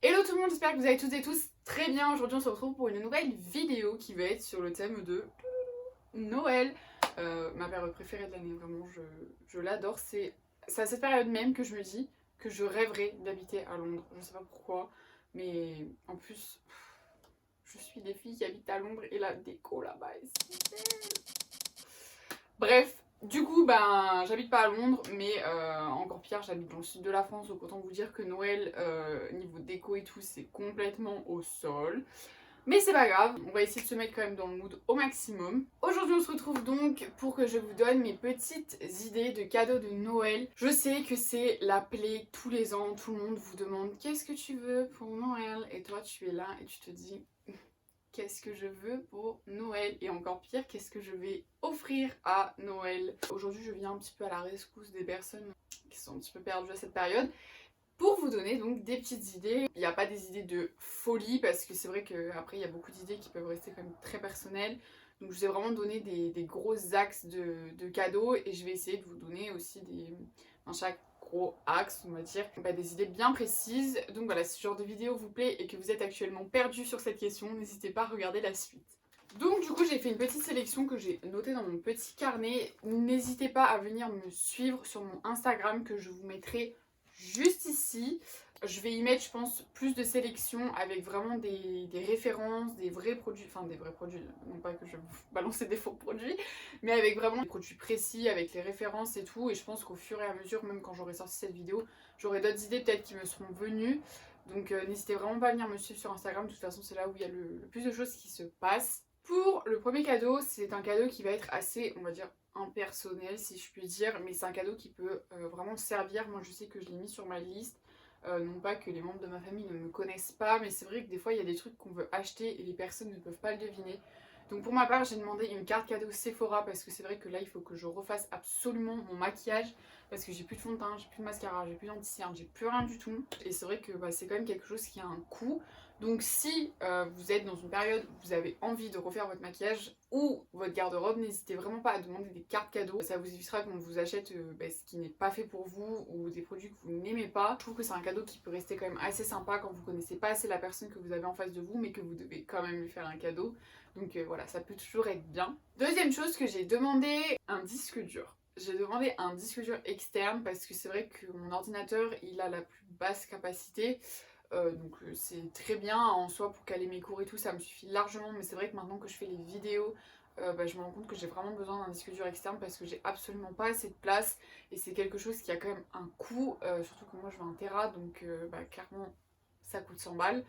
Hello tout le monde, j'espère que vous allez toutes et tous très bien. Aujourd'hui on se retrouve pour une nouvelle vidéo qui va être sur le thème de Noël. Ma période préférée de l'année, vraiment je l'adore. C'est à cette période même que je me dis que je rêverais d'habiter à Londres. Je sais pas pourquoi, mais en plus je suis des filles qui habitent à Londres et la déco là-bas est si belle. Bref, du coup, ben, j'habite pas à Londres, mais encore pire, j'habite dans le sud de la France, donc autant vous dire que Noël, niveau déco et tout, c'est complètement au sol. Mais c'est pas grave, on va essayer de se mettre quand même dans le mood au maximum. Aujourd'hui, on se retrouve donc pour que je vous donne mes petites idées de cadeaux de Noël. Je sais que c'est la plaie tous les ans, tout le monde vous demande qu'est-ce que tu veux pour Noël, et toi tu es là et tu te dis qu'est-ce que je veux pour Noël, et encore pire, qu'est-ce que je vais offrir à Noël. Aujourd'hui, je viens un petit peu à la rescousse des personnes qui sont un petit peu perdues à cette période pour vous donner donc des petites idées. Il n'y a pas des idées de folie parce que c'est vrai qu'après il y a beaucoup d'idées qui peuvent rester quand même très personnelles. Donc je vous ai vraiment donné des gros axes de cadeaux, et je vais essayer de vous donner aussi dans chaque gros axe, on va dire, des idées bien précises. Donc voilà, si ce genre de vidéo vous plaît et que vous êtes actuellement perdu sur cette question, n'hésitez pas à regarder la suite. Donc du coup j'ai fait une petite sélection que j'ai notée dans mon petit carnet. N'hésitez pas à venir me suivre sur mon Instagram que je vous mettrai juste ici. Je vais y mettre, je pense, plus de sélections avec vraiment des références, des vrais produits, enfin des vrais produits, non pas que je vais vous balancer des faux produits, mais avec vraiment des produits précis, avec les références et tout. Et je pense qu'au fur et à mesure, même quand j'aurai sorti cette vidéo, j'aurai d'autres idées peut-être qui me seront venues. Donc n'hésitez vraiment pas à venir me suivre sur Instagram, de toute façon c'est là où il y a le plus de choses qui se passent. Pour le premier cadeau, c'est un cadeau qui va être assez, on va dire, impersonnel si je puis dire, mais c'est un cadeau qui peut vraiment servir. Moi je sais que je l'ai mis sur ma liste, non pas que les membres de ma famille ne me connaissent pas, mais c'est vrai que des fois il y a des trucs qu'on veut acheter et les personnes ne peuvent pas le deviner. Donc pour ma part j'ai demandé une carte cadeau Sephora parce que c'est vrai que là il faut que je refasse absolument mon maquillage parce que j'ai plus de fond de teint, j'ai plus de mascara, j'ai plus d'anti-cerne, j'ai plus rien du tout. Et c'est vrai que c'est quand même quelque chose qui a un coût. Donc si vous êtes dans une période où vous avez envie de refaire votre maquillage ou votre garde-robe, n'hésitez vraiment pas à demander des cartes cadeaux. Ça vous évitera qu'on vous achète ce qui n'est pas fait pour vous ou des produits que vous n'aimez pas. Je trouve que c'est un cadeau qui peut rester quand même assez sympa quand vous connaissez pas assez la personne que vous avez en face de vous, mais que vous devez quand même lui faire un cadeau. Donc voilà, ça peut toujours être bien. Deuxième chose que j'ai demandé, un disque dur. J'ai demandé un disque dur externe parce que c'est vrai que mon ordinateur il a la plus basse capacité. Donc c'est très bien en soi pour caler mes cours et tout, ça me suffit largement, mais c'est vrai que maintenant que je fais les vidéos, je me rends compte que j'ai vraiment besoin d'un disque dur externe parce que j'ai absolument pas assez de place et c'est quelque chose qui a quand même un coût, surtout que moi je veux un Tera, donc clairement ça coûte 100 balles.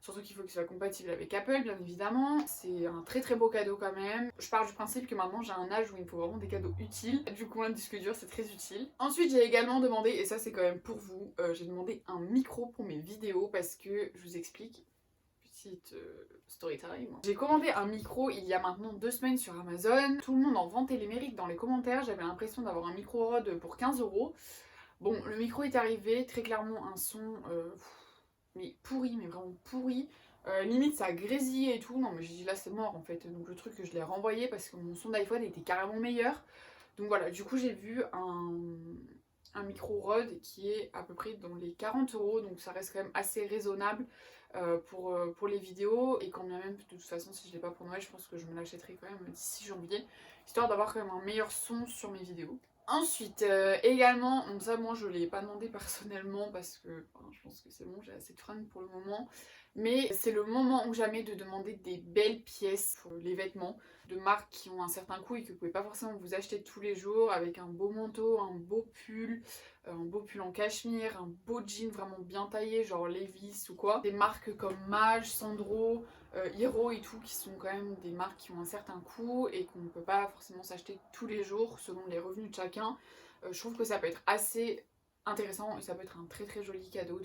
Surtout qu'il faut qu'il soit compatible avec Apple, bien évidemment. C'est un très très beau cadeau quand même. Je pars du principe que maintenant j'ai un âge où il me faut vraiment des cadeaux utiles. Du coup, un disque dur, c'est très utile. Ensuite, j'ai également demandé, et ça c'est quand même pour vous, j'ai demandé un micro pour mes vidéos parce que, je vous explique, petite story time. J'ai commandé un micro il y a maintenant 2 semaines sur Amazon. Tout le monde en vantait les mérites dans les commentaires. J'avais l'impression d'avoir un micro Rode pour 15 €. Bon, le micro est arrivé, très clairement un son... mais pourri, mais vraiment pourri. Limite ça a grésillé et tout. Non mais j'ai dit là c'est mort en fait. Donc le truc je l'ai renvoyé parce que mon son d'iPhone était carrément meilleur. Donc voilà, du coup j'ai vu un micro Rode qui est à peu près dans les 40 €. Donc ça reste quand même assez raisonnable pour les vidéos. Et quand bien même de toute façon si je l'ai pas pour Noël, je pense que je me l'achèterai quand même d'ici janvier. Histoire d'avoir quand même un meilleur son sur mes vidéos. Ensuite, également, donc ça moi je ne l'ai pas demandé personnellement parce que je pense que c'est bon, j'ai assez de fringues pour le moment. Mais c'est le moment ou jamais de demander des belles pièces pour les vêtements de marques qui ont un certain coût et que vous pouvez pas forcément vous acheter tous les jours, avec un beau manteau, un beau pull en cachemire, un beau jean vraiment bien taillé, genre Levi's ou quoi. Des marques comme Mage, Sandro, Hero et tout, qui sont quand même des marques qui ont un certain coût et qu'on ne peut pas forcément s'acheter tous les jours selon les revenus de chacun. Je trouve que ça peut être assez intéressant et ça peut être un très très joli cadeau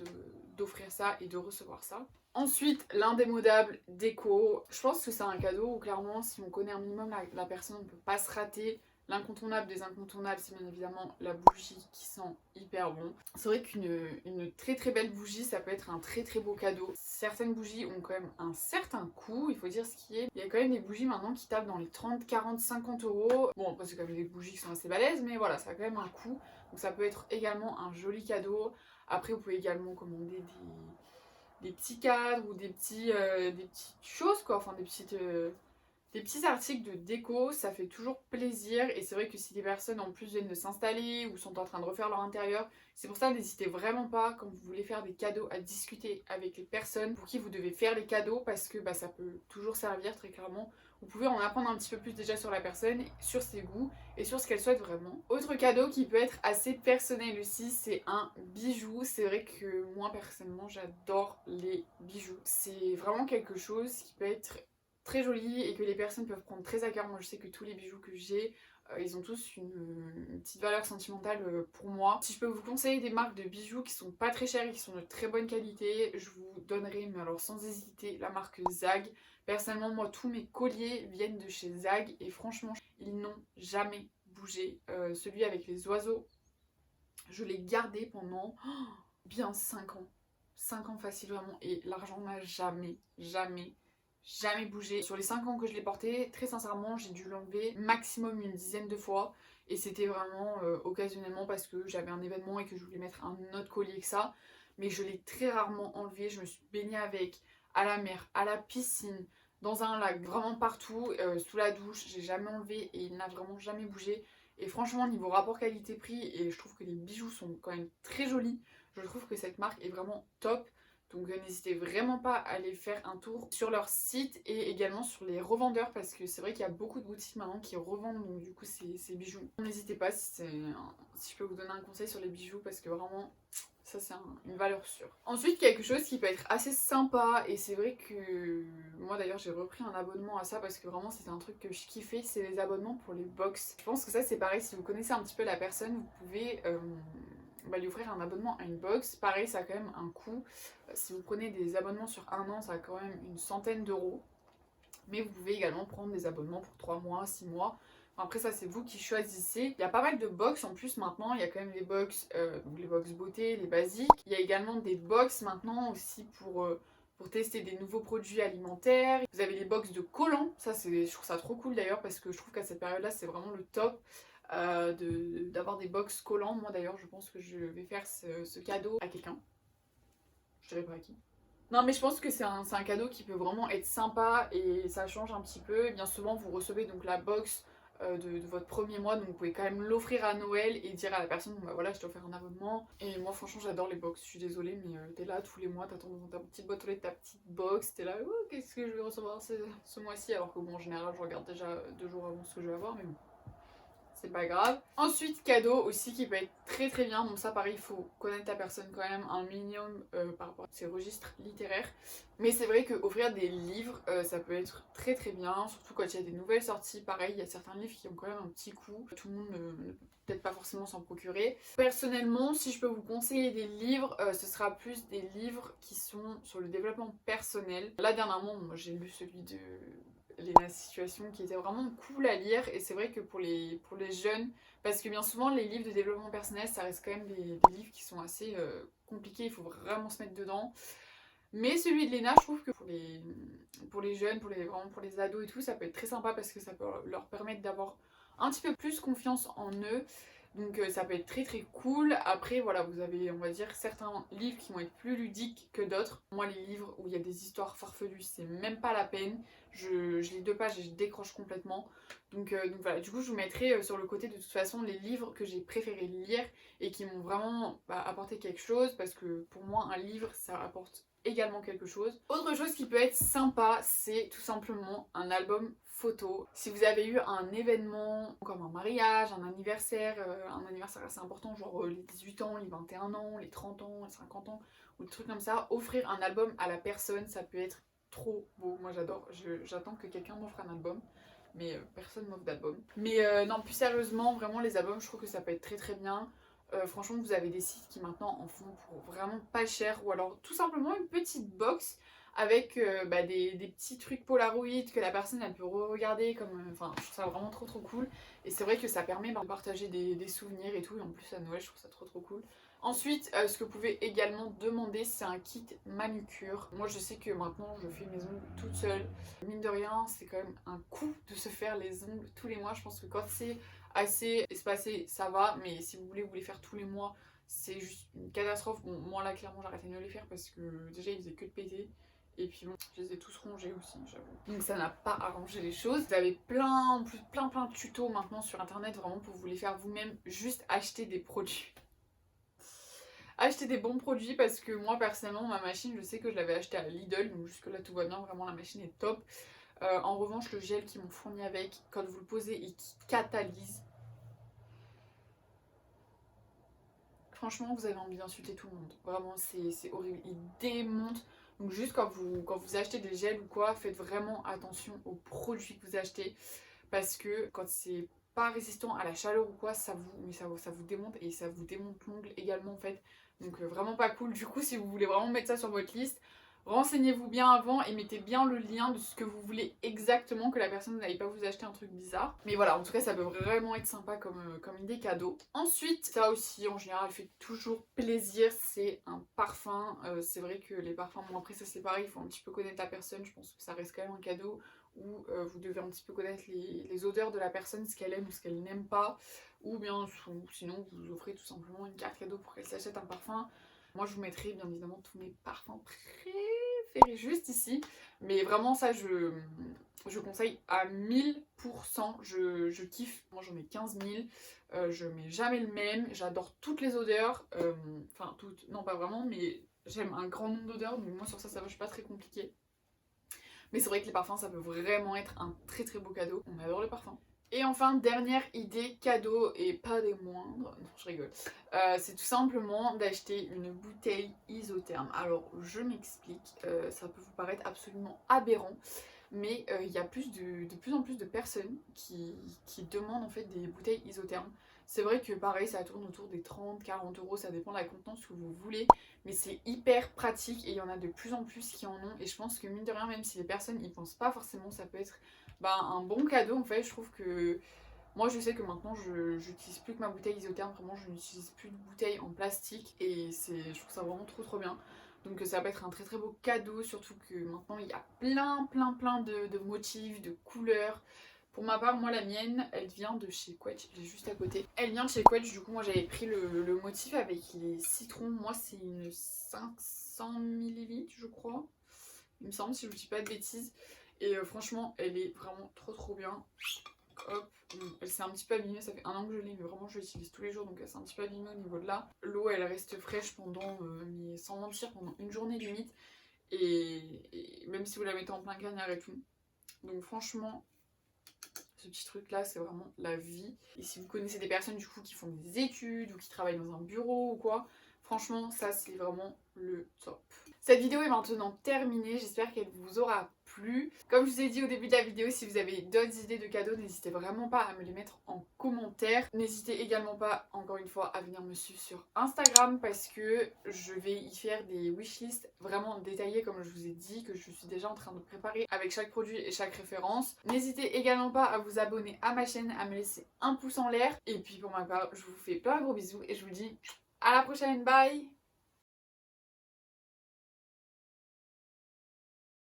d'offrir ça et de recevoir ça. Ensuite, l'indémodable déco. Je pense que c'est un cadeau où clairement si on connaît un minimum la personne, on ne peut pas se rater. L'incontournable des incontournables, c'est bien évidemment la bougie qui sent hyper bon. C'est vrai qu'une très très belle bougie, ça peut être un très très beau cadeau. Certaines bougies ont quand même un certain coût, il faut dire ce qui est. Il y a quand même des bougies maintenant qui tapent dans les 30, 40, 50 €. Bon, après c'est quand même des bougies qui sont assez balèzes, mais voilà, ça a quand même un coût. Donc ça peut être également un joli cadeau. Après vous pouvez également commander des petits cadres ou des petites choses quoi, enfin des petits articles de déco, ça fait toujours plaisir et c'est vrai que si des personnes en plus viennent de s'installer ou sont en train de refaire leur intérieur, c'est pour ça n'hésitez vraiment pas quand vous voulez faire des cadeaux à discuter avec les personnes pour qui vous devez faire les cadeaux parce que ça peut toujours servir très clairement. Vous pouvez en apprendre un petit peu plus déjà sur la personne, sur ses goûts et sur ce qu'elle souhaite vraiment. Autre cadeau qui peut être assez personnel aussi, c'est un bijou. C'est vrai que moi personnellement j'adore les bijoux. C'est vraiment quelque chose qui peut être très joli et que les personnes peuvent prendre très à cœur. Moi je sais que tous les bijoux que j'ai, ils ont tous une petite valeur sentimentale pour moi. Si je peux vous conseiller des marques de bijoux qui sont pas très chères et qui sont de très bonne qualité, je vous donnerai, mais alors sans hésiter, la marque Zag. Personnellement moi tous mes colliers viennent de chez Zag et franchement ils n'ont jamais bougé. Celui avec les oiseaux, je l'ai gardé pendant bien 5 ans. 5 ans facile vraiment et l'argent n'a jamais bougé. Sur les 5 ans que je l'ai porté, très sincèrement, j'ai dû l'enlever maximum une dizaine de fois. Et c'était vraiment occasionnellement parce que j'avais un événement et que je voulais mettre un autre collier que ça. Mais je l'ai très rarement enlevé. Je me suis baignée avec, à la mer, à la piscine, dans un lac, vraiment partout, sous la douche. J'ai jamais enlevé et il n'a vraiment jamais bougé. Et franchement, niveau rapport qualité-prix, et je trouve que les bijoux sont quand même très jolis. Je trouve que cette marque est vraiment top. Donc n'hésitez vraiment pas à aller faire un tour sur leur site et également sur les revendeurs parce que c'est vrai qu'il y a beaucoup de boutiques maintenant qui revendent donc du coup ces bijoux. N'hésitez pas si je peux vous donner un conseil sur les bijoux parce que vraiment ça c'est une valeur sûre. Ensuite quelque chose qui peut être assez sympa et c'est vrai que moi d'ailleurs j'ai repris un abonnement à ça parce que vraiment c'était un truc que je kiffais, c'est les abonnements pour les box. Je pense que ça c'est pareil, si vous connaissez un petit peu la personne vous pouvez lui offrir un abonnement à une box. Pareil, ça a quand même un coût. Si vous prenez des abonnements sur un an, ça a quand même une centaine d'euros. Mais vous pouvez également prendre des abonnements pour 3 mois, 6 mois. Enfin, après ça, c'est vous qui choisissez. Il y a pas mal de box en plus maintenant. Il y a quand même les box beauté, les basiques. Il y a également des box maintenant aussi pour tester des nouveaux produits alimentaires. Vous avez les box de collants. Ça, je trouve ça trop cool d'ailleurs parce que je trouve qu'à cette période-là, c'est vraiment le top. D'avoir des box collants. Moi d'ailleurs je pense que je vais faire ce cadeau à quelqu'un. Je dirais pas à qui. Non mais je pense que c'est un cadeau qui peut vraiment être sympa et ça change un petit peu. Et bien souvent vous recevez donc la box de votre premier mois donc vous pouvez quand même l'offrir à Noël et dire à la personne bon, bah voilà je t'ai offert un abonnement. Et moi franchement j'adore les box, je suis désolée mais t'es là tous les mois, t'attends dans ta petite boîte aux lettres ta petite box, t'es là oh, qu'est-ce que je vais recevoir ce mois-ci alors que bon en général je regarde déjà 2 jours avant ce que je vais avoir mais bon. C'est pas grave. Ensuite, cadeau aussi qui peut être très très bien. Bon, ça pareil, il faut connaître ta personne quand même un minimum par rapport à ses registres littéraires. Mais c'est vrai qu'offrir des livres, ça peut être très très bien. Surtout quand il y a des nouvelles sorties. Pareil, il y a certains livres qui ont quand même un petit coût. Tout le monde ne peut peut-être pas forcément s'en procurer. Personnellement, si je peux vous conseiller des livres, ce sera plus des livres qui sont sur le développement personnel. Là, dernièrement, moi j'ai lu celui de Lena Situation qui était vraiment cool à lire et c'est vrai que pour les jeunes, parce que bien souvent les livres de développement personnel ça reste quand même des livres qui sont assez compliqués, il faut vraiment se mettre dedans. Mais celui de Lena, je trouve que pour les jeunes, vraiment pour les ados et tout, ça peut être très sympa parce que ça peut leur permettre d'avoir un petit peu plus confiance en eux. Donc ça peut être très très cool. Après voilà, vous avez on va dire certains livres qui vont être plus ludiques que d'autres. Moi les livres où il y a des histoires farfelues, c'est même pas la peine. Je lis 2 pages et je décroche complètement. Donc voilà, du coup je vous mettrai sur le côté de toute façon les livres que j'ai préféré lire et qui m'ont vraiment apporté quelque chose. Parce que pour moi un livre ça apporte également quelque chose. Autre chose qui peut être sympa, c'est tout simplement un album photo. Si vous avez eu un événement comme un mariage, un anniversaire assez important, genre les 18 ans, les 21 ans, les 30 ans, les 50 ans, ou des trucs comme ça, offrir un album à la personne, ça peut être trop beau. Moi j'adore, j'attends que quelqu'un m'offre un album. Mais personne m'offre d'album. Mais non, plus sérieusement, vraiment les albums, je trouve que ça peut être très très bien. Franchement, vous avez des sites qui maintenant en font pour vraiment pas cher. Ou alors tout simplement une petite box avec des petits trucs Polaroid que la personne elle peut re-regarder. Enfin, je trouve ça vraiment trop trop cool. Et c'est vrai que ça permet de partager des souvenirs et tout. Et en plus à Noël, je trouve ça trop trop cool. Ensuite, ce que vous pouvez également demander, c'est un kit manucure. Moi, je sais que maintenant, je fais mes ongles toute seule. Mine de rien, c'est quand même un coût de se faire les ongles tous les mois. Je pense que quand c'est assez espacé, ça va, mais si vous voulez vous les faire tous les mois, c'est juste une catastrophe. Bon, moi là clairement j'arrêtais de les faire parce que déjà ils faisaient que de péter. Et puis bon, je les ai tous rongés aussi, j'avoue. Donc ça n'a pas arrangé les choses. Vous avez plein de tutos maintenant sur internet vraiment pour vous les faire vous-même. Juste acheter des produits. Acheter des bons produits parce que moi personnellement ma machine, je sais que je l'avais achetée à Lidl, donc jusque là tout va bien, vraiment la machine est top. En revanche le gel qu'ils m'ont fourni avec, quand vous le posez et qui catalyse, franchement vous avez envie d'insulter tout le monde. Vraiment c'est horrible, il démonte. Donc juste quand vous achetez des gels ou quoi, faites vraiment attention aux produits que vous achetez. Parce que quand c'est pas résistant à la chaleur ou quoi, ça vous démonte et ça vous démonte l'ongle également en fait. Donc vraiment pas cool. Du coup si vous voulez vraiment mettre ça sur votre liste, renseignez-vous bien avant et mettez bien le lien de ce que vous voulez exactement, que la personne n'aille pas vous acheter un truc bizarre. Mais voilà, en tout cas ça peut vraiment être sympa comme idée cadeau. Ensuite, ça aussi en général fait toujours plaisir, c'est un parfum. C'est vrai que les parfums, bon après ça c'est pareil, il faut un petit peu connaître la personne, je pense que ça reste quand même un cadeau où vous devez un petit peu connaître les odeurs de la personne, ce qu'elle aime ou ce qu'elle n'aime pas, ou bien sinon vous offrez tout simplement une carte cadeau pour qu'elle s'achète un parfum. Moi je vous mettrai bien évidemment tous mes parfums préférés juste ici, mais vraiment ça je conseille à 1000%, je kiffe, moi j'en ai 15 000, je mets jamais le même, j'adore toutes les odeurs, enfin toutes, non pas vraiment, mais j'aime un grand nombre d'odeurs, donc moi sur ça va, je suis pas très compliquée. Mais c'est vrai que les parfums, ça peut vraiment être un très beau cadeau. On adore les parfums. Et enfin, dernière idée cadeau, et pas des moindres, non je rigole, c'est tout simplement d'acheter une bouteille isotherme. Alors je m'explique, ça peut vous paraître absolument aberrant, mais il y a de plus en plus de personnes qui demandent en fait des bouteilles isothermes. C'est vrai que pareil, ça tourne autour des 30-40 euros, ça dépend de la contenance que vous voulez, mais c'est hyper pratique et il y en a de plus en plus qui en ont. Et je pense que mine de rien, même si les personnes n'y pensent pas forcément, ça peut être un bon cadeau en fait. Je trouve que moi je sais que maintenant je n'utilise plus que ma bouteille isotherme, vraiment je n'utilise plus de bouteille en plastique et je trouve ça vraiment trop bien. Donc ça peut être un très beau cadeau, surtout que maintenant il y a plein de motifs, de couleurs. Pour ma part, moi la mienne, elle vient de chez Quetch, elle est juste à côté. Elle vient de chez Quetch, du coup moi j'avais pris le motif avec les citrons. Moi c'est une 500 ml je crois, il me semble, si je vous dis pas de bêtises. Et franchement elle est vraiment trop bien. Hop, elle s'est un petit peu abîmée, ça fait 1 an que je l'ai, mais vraiment je l'utilise tous les jours, donc elle s'est un petit peu abîmée au niveau de là. L'eau elle reste fraîche pendant, mais sans mentir, pendant une journée limite, et même si vous la mettez en plein cagnard et tout. Donc franchement, ce petit truc là c'est vraiment la vie. Et si vous connaissez des personnes du coup qui font des études ou qui travaillent dans un bureau ou quoi, franchement ça c'est vraiment le top. Cette vidéo est maintenant terminée, j'espère qu'elle vous aura plu. Comme je vous ai dit au début de la vidéo, si vous avez d'autres idées de cadeaux, n'hésitez vraiment pas à me les mettre en commentaire. N'hésitez également pas, encore une fois, à venir me suivre sur Instagram parce que je vais y faire des wishlists vraiment détaillées comme je vous ai dit, que je suis déjà en train de préparer avec chaque produit et chaque référence. N'hésitez également pas à vous abonner à ma chaîne, à me laisser un pouce en l'air. Et puis pour ma part, je vous fais plein de gros bisous et je vous dis à la prochaine, bye!